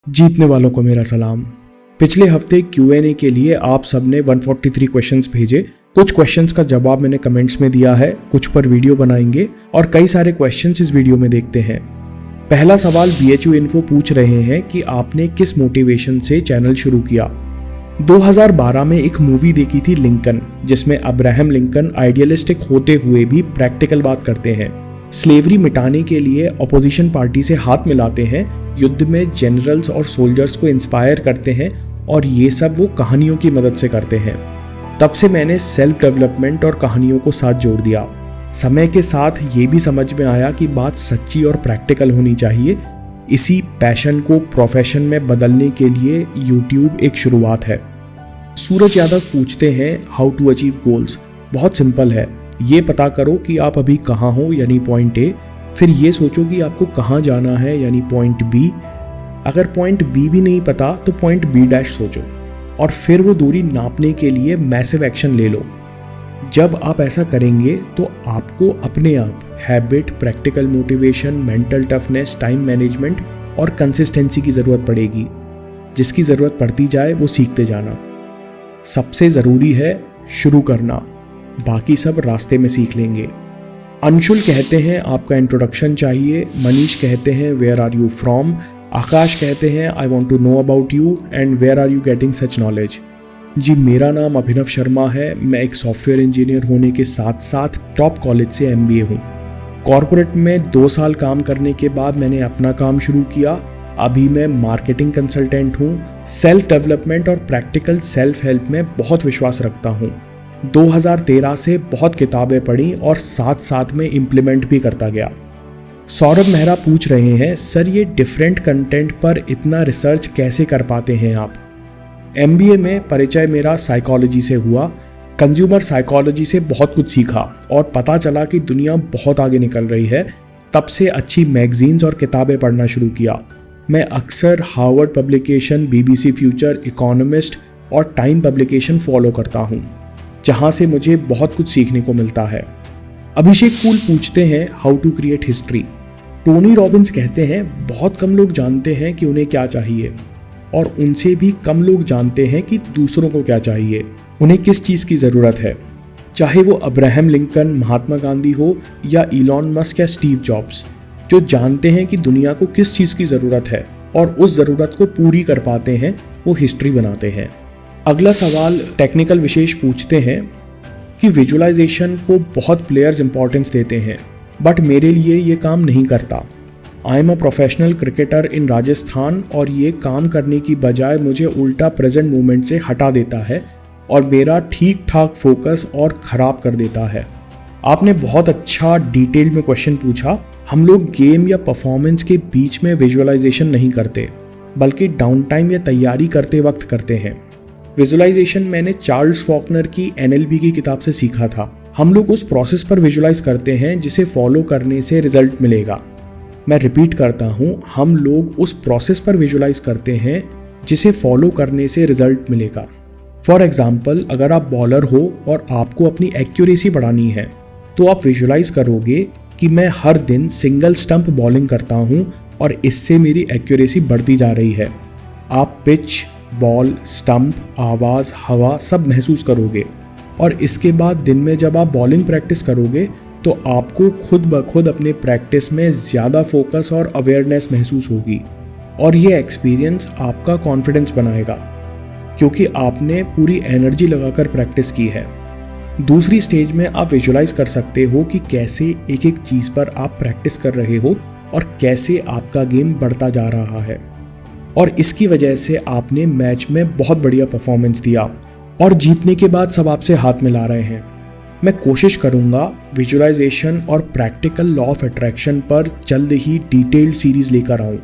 जीतने वालों को मेरा सलाम। पिछले हफ्ते Q&A के लिए आप सबने 143 क्वेश्चंस भेजे। कुछ क्वेश्चंस का जवाब मैंने कमेंट्स में दिया है, कुछ पर वीडियो बनाएंगे और कई सारे क्वेश्चंस इस वीडियो में देखते हैं। पहला सवाल BHU इन्फो पूछ रहे हैं कि आपने किस मोटिवेशन से चैनल शुरू किया। 2012 में एक मूवी देखी थी लिंकन, जिसमें अब्राहम लिंकन आइडियलिस्टिक होते हुए भी प्रैक्टिकल बात करते हैं। स्लेवरी मिटाने के लिए अपोजिशन पार्टी से हाथ मिलाते हैं, युद्ध में जनरल्स और सोल्जर्स को इंस्पायर करते हैं और ये सब वो कहानियों की मदद से करते हैं। तब से मैंने सेल्फ डेवलपमेंट और कहानियों को साथ जोड़ दिया। समय के साथ ये भी समझ में आया कि बात सच्ची और प्रैक्टिकल होनी चाहिए। इसी पैशन को प्रोफेशन में बदलने के लिए YouTube एक शुरुआत है। सूरज यादव पूछते हैं हाउ टू अचीव गोल्स। बहुत सिंपल है, ये पता करो कि आप अभी कहाँ हो यानी पॉइंट A, फिर ये सोचो कि आपको कहाँ जाना है यानी पॉइंट B। अगर पॉइंट B भी नहीं पता तो पॉइंट B' सोचो और फिर वो दूरी नापने के लिए मैसिव एक्शन ले लो। जब आप ऐसा करेंगे तो आपको अपने आप habit, practical motivation, mental toughness, time management और कंसिस्टेंसी की ज़रूरत पड़ेगी। जिसकी ज़रूरत पड़ती जाए वो सीखते जाना। सबसे ज़रूरी है शुरू करना, बाकी सब रास्ते में सीख लेंगे। अंशुल कहते हैं आपका इंट्रोडक्शन चाहिए। मनीष कहते हैं where are you from. Akash कहते हैं I want to know about you and where are you getting such knowledge. जी, मेरा नाम अभिनव शर्मा है। मैं एक सॉफ्टवेयर इंजीनियर होने के साथ साथ टॉप कॉलेज से MBA हूँ। कॉर्पोरेट में 2 साल काम करने के बाद मैंने अपना काम शुरू किया। अभी मैं मार्केटिंग कंसल्टेंट हूँ। सेल्फ डेवलपमेंट और प्रैक्टिकल सेल्फ हेल्प में बहुत विश्वास रखता हूँ। 2013 से बहुत किताबें पढ़ी और साथ साथ में इम्प्लीमेंट भी करता गया। सौरभ मेहरा पूछ रहे हैं सर, ये डिफरेंट कंटेंट पर इतना रिसर्च कैसे कर पाते हैं आप। MBA में परिचय मेरा साइकोलॉजी से हुआ। कंज्यूमर साइकोलॉजी से बहुत कुछ सीखा और पता चला कि दुनिया बहुत आगे निकल रही है। तब से अच्छी मैगजीन्स और किताबें पढ़ना शुरू किया। मैं अक्सर Harvard publication, BBC future, economist और टाइम पब्लिकेशन फॉलो करता हूँ, जहाँ से मुझे बहुत कुछ सीखने को मिलता है। अभिषेक कूल पूछते हैं how to create history. Tony Robbins कहते हैं बहुत कम लोग जानते हैं कि उन्हें क्या चाहिए और उनसे भी कम लोग जानते हैं कि दूसरों को क्या चाहिए, उन्हें किस चीज़ की ज़रूरत है। चाहे वो अब्राहम लिंकन, महात्मा गांधी हो या इलॉन मस्क या स्टीव जॉब्स, जो जानते हैं कि दुनिया को किस चीज़ की ज़रूरत है और उस ज़रूरत को पूरी कर पाते हैं, वो हिस्ट्री बनाते हैं। अगला सवाल टेक्निकल विशेष पूछते हैं कि विजुअलाइजेशन को बहुत प्लेयर्स इंपॉर्टेंस देते हैं, बट मेरे लिए ये काम नहीं करता। I am a professional cricketer in Rajasthan और ये काम करने की बजाय मुझे उल्टा प्रेजेंट मोमेंट से हटा देता है और मेरा ठीक ठाक फोकस और ख़राब कर देता है। आपने बहुत अच्छा डिटेल में क्वेश्चन पूछा। हम लोग गेम या परफॉर्मेंस के बीच में विजुअलाइजेशन नहीं करते, बल्कि डाउन टाइम या तैयारी करते वक्त करते हैं। विजुअलाइजेशन मैंने चार्ल्स फॉकनर की NLP की किताब से सीखा था। हम लोग उस प्रोसेस पर विजुअलाइज करते हैं जिसे फॉलो करने से रिजल्ट मिलेगा। मैं रिपीट करता हूँ, हम लोग उस प्रोसेस पर विजुअलाइज करते हैं जिसे फॉलो करने से रिजल्ट मिलेगा। फॉर एग्जाम्पल, अगर आप बॉलर हो और आपको अपनी एक्यूरेसी बढ़ानी है तो आप विजुअलाइज करोगे कि मैं हर दिन सिंगल स्टंप बॉलिंग करता हूँ और इससे मेरी एक्यूरेसी बढ़ती जा रही है। आप पिच, बॉल, स्टंप, आवाज़, हवा सब महसूस करोगे और इसके बाद दिन में जब आप बॉलिंग प्रैक्टिस करोगे तो आपको खुद ब खुद अपने प्रैक्टिस में ज़्यादा फोकस और अवेयरनेस महसूस होगी और ये एक्सपीरियंस आपका कॉन्फिडेंस बनाएगा क्योंकि आपने पूरी एनर्जी लगाकर प्रैक्टिस की है। दूसरी स्टेज में आप विजुअलाइज कर सकते हो कि कैसे एक एक चीज़ पर आप प्रैक्टिस कर रहे हो और कैसे आपका गेम बढ़ता जा रहा है और इसकी वजह से आपने मैच में बहुत बढ़िया परफॉर्मेंस दिया और जीतने के बाद सब आपसे हाथ मिला रहे हैं। मैं कोशिश करूंगा विजुअलाइजेशन और प्रैक्टिकल लॉ ऑफ अट्रैक्शन पर जल्द ही डिटेल्ड सीरीज लेकर आऊं।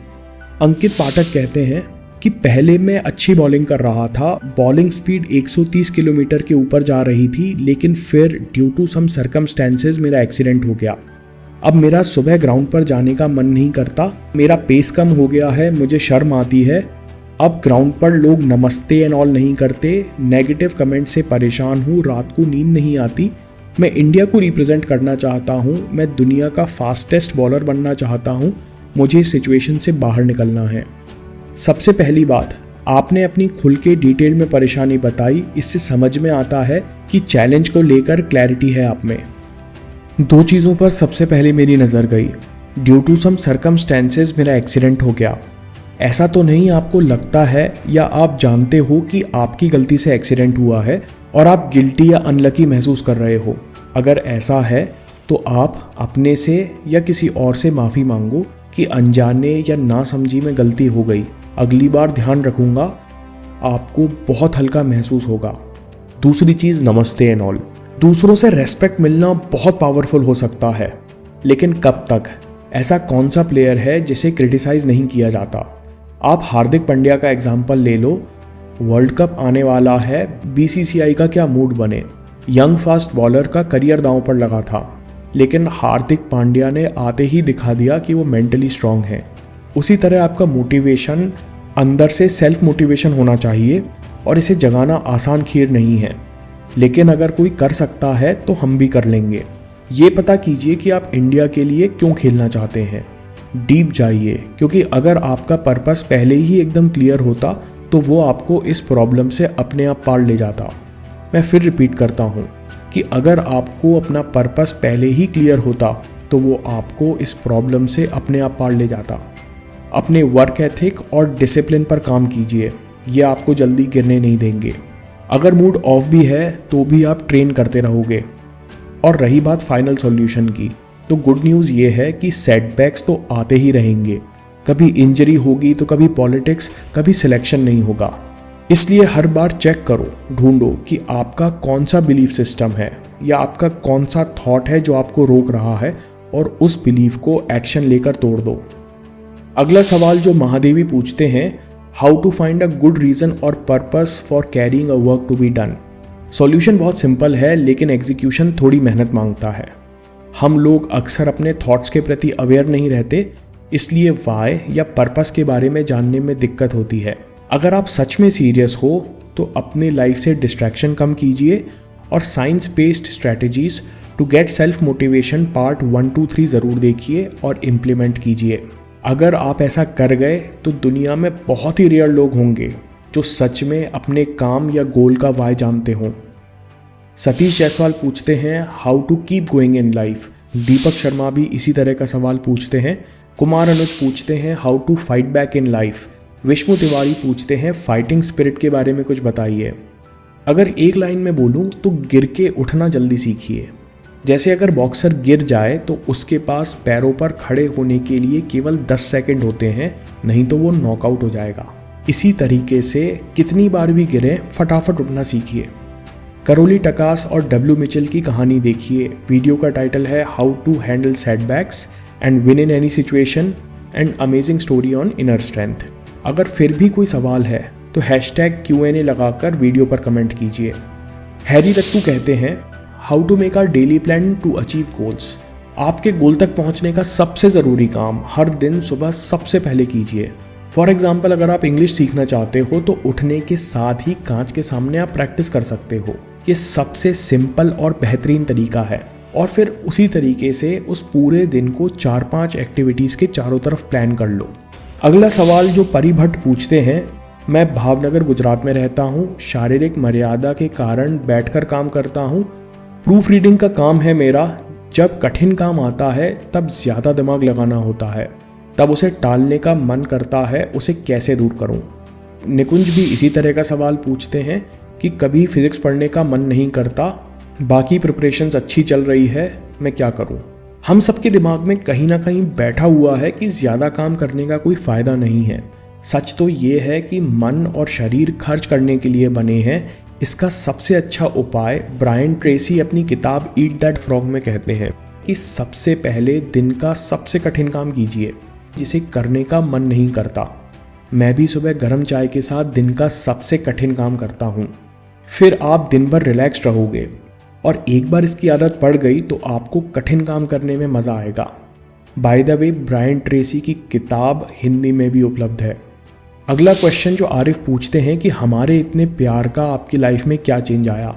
अंकित पाठक कहते हैं कि पहले मैं अच्छी बॉलिंग कर रहा था, बॉलिंग स्पीड 130 किलोमीटर के ऊपर जा रही थी, लेकिन फिर ड्यू टू सम सर्कमस्टेंसेस मेरा एक्सीडेंट हो गया। अब मेरा सुबह ग्राउंड पर जाने का मन नहीं करता, मेरा पेस कम हो गया है, मुझे शर्म आती है। अब ग्राउंड पर लोग नमस्ते एंड ऑल नहीं करते, नेगेटिव कमेंट से परेशान हूँ, रात को नींद नहीं आती। मैं इंडिया को रिप्रेजेंट करना चाहता हूँ, मैं दुनिया का फास्टेस्ट बॉलर बनना चाहता हूँ मुझे इस सिचुएशन से बाहर निकलना है। सबसे पहली बात, आपने अपनी खुल के डिटेल में परेशानी बताई, इससे समझ में आता है कि चैलेंज को लेकर क्लैरिटी है आप में। 2 चीज़ों पर सबसे पहले मेरी नज़र गई। ड्यू टू सम सर्कमस्टेंसेस मेरा एक्सीडेंट हो गया। ऐसा तो नहीं आपको लगता है या आप जानते हो कि आपकी गलती से एक्सीडेंट हुआ है और आप गिल्टी या अनलकी महसूस कर रहे हो। अगर ऐसा है तो आप अपने से या किसी और से माफ़ी मांगो कि अनजाने या नासमझी में गलती हो गई, अगली बार ध्यान रखूंगा, आपको बहुत हल्का महसूस होगा। दूसरी चीज़, नमस्ते एंड ऑल। दूसरों से रेस्पेक्ट मिलना बहुत पावरफुल हो सकता है, लेकिन कब तक? ऐसा कौन सा प्लेयर है जिसे क्रिटिसाइज नहीं किया जाता? आप हार्दिक पांड्या का एग्जाम्पल ले लो। वर्ल्ड कप आने वाला है, बीसीसीआई का क्या मूड बने। यंग फास्ट बॉलर का करियर दांव पर लगा था, लेकिन हार्दिक पांड्या ने आते ही दिखा दिया कि वो मेंटली स्ट्रांग है। उसी तरह आपका मोटिवेशन अंदर से सेल्फ मोटिवेशन होना चाहिए और इसे जगाना आसान खीर नहीं है, लेकिन अगर कोई कर सकता है तो हम भी कर लेंगे। ये पता कीजिए कि आप इंडिया के लिए क्यों खेलना चाहते हैं। डीप जाइए, क्योंकि अगर आपका पर्पस पहले ही एकदम क्लियर होता तो वो आपको इस प्रॉब्लम से अपने आप पार ले जाता। मैं फिर रिपीट करता हूँ कि अगर आपको अपना पर्पस पहले ही क्लियर होता तो वो आपको इस प्रॉब्लम से अपने आप पार ले जाता। अपने वर्क एथिक और डिसिप्लिन पर काम कीजिए, ये आपको जल्दी गिरने नहीं देंगे। अगर मूड ऑफ भी है तो भी आप ट्रेन करते रहोगे। और रही बात फाइनल सॉल्यूशन की, तो गुड न्यूज़ ये है कि सेटबैक्स तो आते ही रहेंगे। कभी इंजरी होगी तो कभी पॉलिटिक्स, कभी सिलेक्शन नहीं होगा। इसलिए हर बार चेक करो, ढूंढो कि आपका कौन सा बिलीफ सिस्टम है या आपका कौन सा थॉट है जो आपको रोक रहा है, और उस बिलीफ को एक्शन लेकर तोड़ दो। अगला सवाल जो महादेवी पूछते हैं, how to find a good reason और purpose for carrying a work to be done. Solution बहुत सिंपल है, लेकिन एग्जीक्यूशन थोड़ी मेहनत मांगता है। हम लोग अक्सर अपने थॉट्स के प्रति अवेयर नहीं रहते, इसलिए वाई या पर्पस के बारे में जानने में दिक्कत होती है। अगर आप सच में सीरियस हो तो अपनी लाइफ से डिस्ट्रैक्शन कम कीजिए और science based strategies to get self motivation part 1, 2, 3 ज़रूर देखिए और इम्प्लीमेंट कीजिए। अगर आप ऐसा कर गए तो दुनिया में बहुत ही रेयर लोग होंगे जो सच में अपने काम या गोल का वाई जानते हों। सतीश जायसवाल पूछते हैं, how to keep going in life. Deepak Sharma भी इसी तरह का सवाल पूछते हैं। कुमार अनुज पूछते हैं, how to fight back in life. Vishnu Tiwari पूछते हैं, फाइटिंग स्पिरिट के बारे में कुछ बताइए। अगर एक लाइन में बोलूं तो गिर के उठना जल्दी सीखिए। जैसे अगर बॉक्सर गिर जाए तो उसके पास पैरों पर खड़े होने के लिए केवल 10 सेकंड होते हैं, नहीं तो वो नॉकआउट हो जाएगा। इसी तरीके से कितनी बार भी गिरे, फटाफट उठना सीखिए। करोली टकास और डब्ल्यू मिचेल की कहानी देखिए। वीडियो का टाइटल है how to handle setbacks and win in any situation and amazing story on inner strength. अगर फिर भी कोई सवाल है तो #Q&A लगाकर वीडियो पर कमेंट कीजिए। हैरी रत्तू कहते हैं, how to make our daily plan to achieve goals. आपके गोल तक पहुंचने का सबसे ज़रूरी काम हर दिन सुबह सबसे पहले कीजिए। फॉर एग्जाम्पल, अगर आप इंग्लिश सीखना चाहते हो तो उठने के साथ ही कांच के सामने आप प्रैक्टिस कर सकते हो। ये सबसे सिंपल और बेहतरीन तरीका है। और फिर उसी तरीके से उस पूरे दिन को 4-5 एक्टिविटीज़ के चारों तरफ प्लान कर लो। अगला सवाल जो परी भट्ट पूछते हैं, मैं भावनगर गुजरात में रहता हूँ, शारीरिक मर्यादा के कारण बैठकर काम करता हूँ, प्रूफ रीडिंग का काम है मेरा। जब कठिन काम आता है तब ज़्यादा दिमाग लगाना होता है, तब उसे टालने का मन करता है, उसे कैसे दूर करूँ। निकुंज भी इसी तरह का सवाल पूछते हैं कि कभी फिजिक्स पढ़ने का मन नहीं करता, बाकी प्रिपरेशंस अच्छी चल रही है, मैं क्या करूँ। हम सबके दिमाग में कहीं ना कहीं बैठा हुआ है कि ज़्यादा काम करने का कोई फ़ायदा नहीं है। सच तो ये है कि मन और शरीर खर्च करने के लिए बने हैं। इसका सबसे अच्छा उपाय ब्रायन ट्रेसी अपनी किताब ईट दैट फ्रॉग में कहते हैं कि सबसे पहले दिन का सबसे कठिन काम कीजिए जिसे करने का मन नहीं करता। मैं भी सुबह गर्म चाय के साथ दिन का सबसे कठिन काम करता हूँ। फिर आप दिन भर रिलैक्स्ड रहोगे और एक बार इसकी आदत पड़ गई तो आपको कठिन काम करने में मज़ा आएगा। By the way, Brian Tracy की किताब हिंदी में भी उपलब्ध है। अगला क्वेश्चन जो आरिफ पूछते हैं कि हमारे इतने प्यार का आपकी लाइफ में क्या चेंज आया।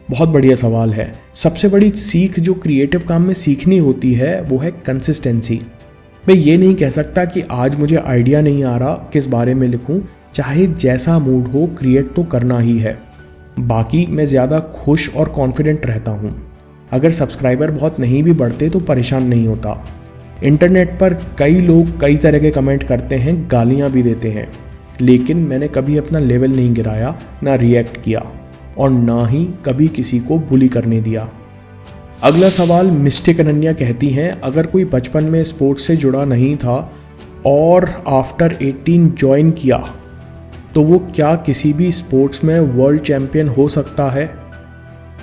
बहुत बढ़िया सवाल है। सबसे बड़ी सीख जो क्रिएटिव काम में सीखनी होती है वो है कंसिस्टेंसी। मैं ये नहीं कह सकता कि आज मुझे आइडिया नहीं आ रहा किस बारे में लिखूं, चाहे जैसा मूड हो क्रिएट तो करना ही है। बाकी मैं ज़्यादा खुश और कॉन्फिडेंट रहता हूँ। अगर सब्सक्राइबर बहुत नहीं भी बढ़ते तो परेशान नहीं होता। इंटरनेट पर कई लोग कई तरह के कमेंट करते हैं, गालियाँ भी देते हैं, लेकिन मैंने कभी अपना लेवल नहीं गिराया, ना रिएक्ट किया और ना ही कभी किसी को बुली करने दिया। अगला सवाल मिस्टेक अनन्या कहती हैं, अगर कोई बचपन में स्पोर्ट्स से जुड़ा नहीं था और आफ्टर 18 ज्वाइन किया तो वो क्या किसी भी स्पोर्ट्स में वर्ल्ड चैंपियन हो सकता है?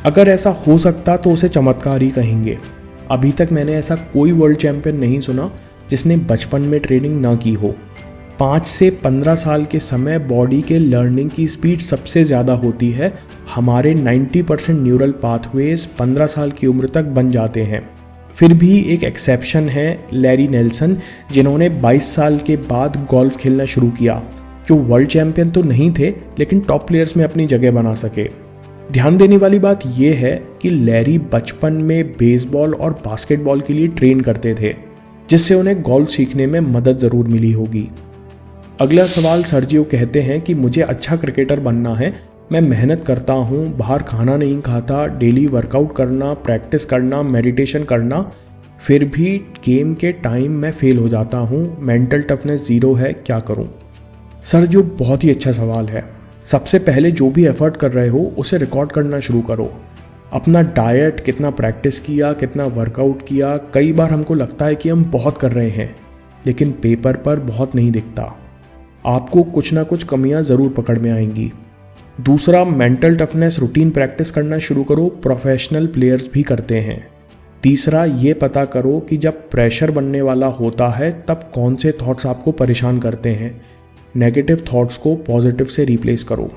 अगर ऐसा हो सकता तो उसे चमत्कार ही कहेंगे। अभी तक मैंने ऐसा कोई वर्ल्ड चैंपियन नहीं सुना जिसने बचपन में ट्रेनिंग ना की हो। 5 से 15 साल के समय बॉडी के लर्निंग की स्पीड सबसे ज़्यादा होती है। हमारे 90% न्यूरल पाथवेज 15 साल की उम्र तक बन जाते हैं। फिर भी एक एक्सेप्शन है, लैरी नेल्सन, जिन्होंने 22 साल के बाद गोल्फ खेलना शुरू किया, जो वर्ल्ड चैंपियन तो नहीं थे लेकिन टॉप प्लेयर्स में अपनी जगह बना सके। ध्यान देने वाली बात यह है कि लैरी बचपन में बेसबॉल और बास्केटबॉल के लिए ट्रेन करते थे, जिससे उन्हें गोल्फ सीखने में मदद ज़रूर मिली होगी। अगला सवाल सर्जियो कहते हैं कि मुझे अच्छा क्रिकेटर बनना है, मैं मेहनत करता हूँ, बाहर खाना नहीं खाता, डेली वर्कआउट करना, प्रैक्टिस करना, मेडिटेशन करना, फिर भी गेम के टाइम मैं फेल हो जाता हूँ, मेंटल टफनेस 0 है, क्या करूँ? सर्जियो, बहुत ही अच्छा सवाल है। सबसे पहले जो भी एफर्ट कर रहे हो उसे रिकॉर्ड करना शुरू करो। अपना डाइट, कितना प्रैक्टिस किया, कितना वर्कआउट किया। कई बार हमको लगता है कि हम बहुत कर रहे हैं, लेकिन पेपर पर बहुत नहीं दिखता। आपको कुछ ना कुछ कमियां ज़रूर पकड़ में आएंगी। दूसरा, मेंटल टफनेस रूटीन प्रैक्टिस करना शुरू करो, प्रोफेशनल प्लेयर्स भी करते हैं। तीसरा, ये पता करो कि जब प्रेशर बनने वाला होता है तब कौन से थॉट्स आपको परेशान करते हैं। नेगेटिव थॉट्स को पॉजिटिव से रिप्लेस करो।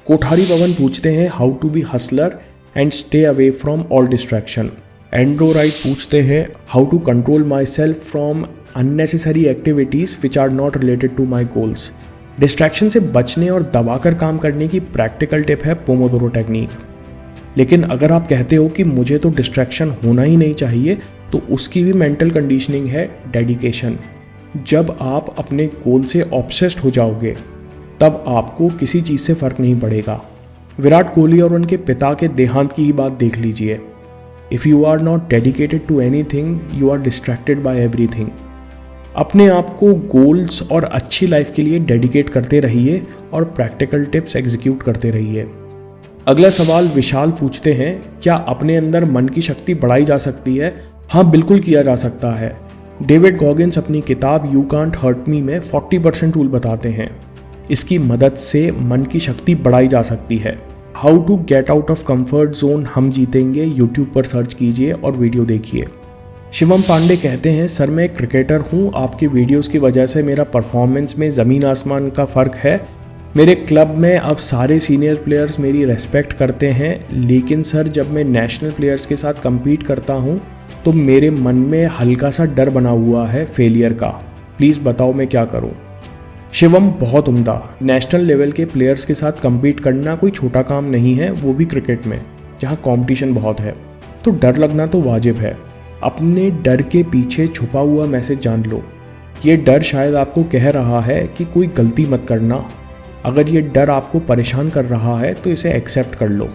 कोठारी पवन पूछते हैं, how to be hustler and stay away from all distraction. Andrew Wright पूछते हैं, how to control myself from unnecessary activities which are not related to my goals। Distraction से बचने और दबाकर काम करने की प्रैक्टिकल टिप है पोमोडोरो टेक्निक। लेकिन अगर आप कहते हो कि मुझे तो डिस्ट्रैक्शन होना ही नहीं चाहिए, तो उसकी भी मेंटल कंडीशनिंग है, डेडिकेशन। जब आप अपने गोल से ऑब्सेस्ड हो जाओगे तब आपको किसी चीज़ से फ़र्क नहीं पड़ेगा। विराट कोहली और उनके पिता के देहांत की ही बात देख लीजिए। If you are not dedicated to anything, you are distracted by everything. अपने आप को गोल्स और अच्छी लाइफ के लिए डेडिकेट करते रहिए और प्रैक्टिकल टिप्स एग्जीक्यूट करते रहिए। अगला सवाल विशाल पूछते हैं, क्या अपने अंदर मन की शक्ति बढ़ाई जा सकती है? हाँ, बिल्कुल किया जा सकता है। डेविड गॉगिन्स अपनी किताब यू कांट हर्ट मी में 40% रूल बताते हैं। इसकी मदद से मन की शक्ति बढ़ाई जा सकती है। How to get out of comfort zone हम जीतेंगे, यूट्यूब पर सर्च कीजिए और वीडियो देखिए। शिवम पांडे कहते हैं, सर मैं एक क्रिकेटर हूँ, आपकी वीडियोस की वजह से मेरा परफॉर्मेंस में ज़मीन आसमान का फ़र्क है। मेरे क्लब में अब सारे सीनियर प्लेयर्स मेरी रेस्पेक्ट करते हैं, लेकिन सर जब मैं नेशनल प्लेयर्स के साथ कम्पीट करता हूँ तो मेरे मन में हल्का सा डर बना हुआ है फेलियर का। प्लीज़ बताओ मैं क्या करूँ? शिवम, बहुत उम्दा। नेशनल लेवल के प्लेयर्स के साथ कम्पीट करना कोई छोटा काम नहीं है, वो भी क्रिकेट में जहाँ कॉम्पिटिशन बहुत है। तो डर लगना तो वाजिब है। अपने डर के पीछे छुपा हुआ मैसेज जान लो। ये डर शायद आपको कह रहा है कि कोई गलती मत करना। अगर ये डर आपको परेशान कर रहा है तो इसे एक्सेप्ट कर लो।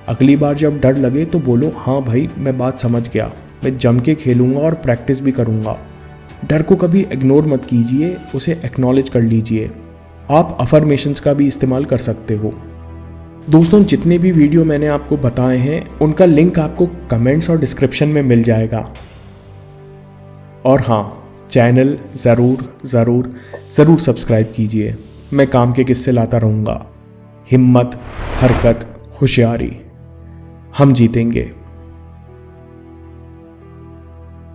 अगली बार जब डर लगे तो बोलो, हाँ भाई मैं बात समझ गया, मैं जम के खेलूँगा और प्रैक्टिस भी करूँगा। डर को कभी इग्नोर मत कीजिए, उसे एक्नॉलेज कर लीजिए। आप अफर्मेशंस का भी इस्तेमाल कर सकते हो। दोस्तों, जितने भी वीडियो मैंने आपको बताए हैं उनका लिंक आपको कमेंट्स और डिस्क्रिप्शन में मिल जाएगा। और हाँ, चैनल ज़रूर सब्सक्राइब कीजिए। मैं काम के किस्से लाता रहूँगा। हिम्मत, हरकत, होशियारी, हम जीतेंगे।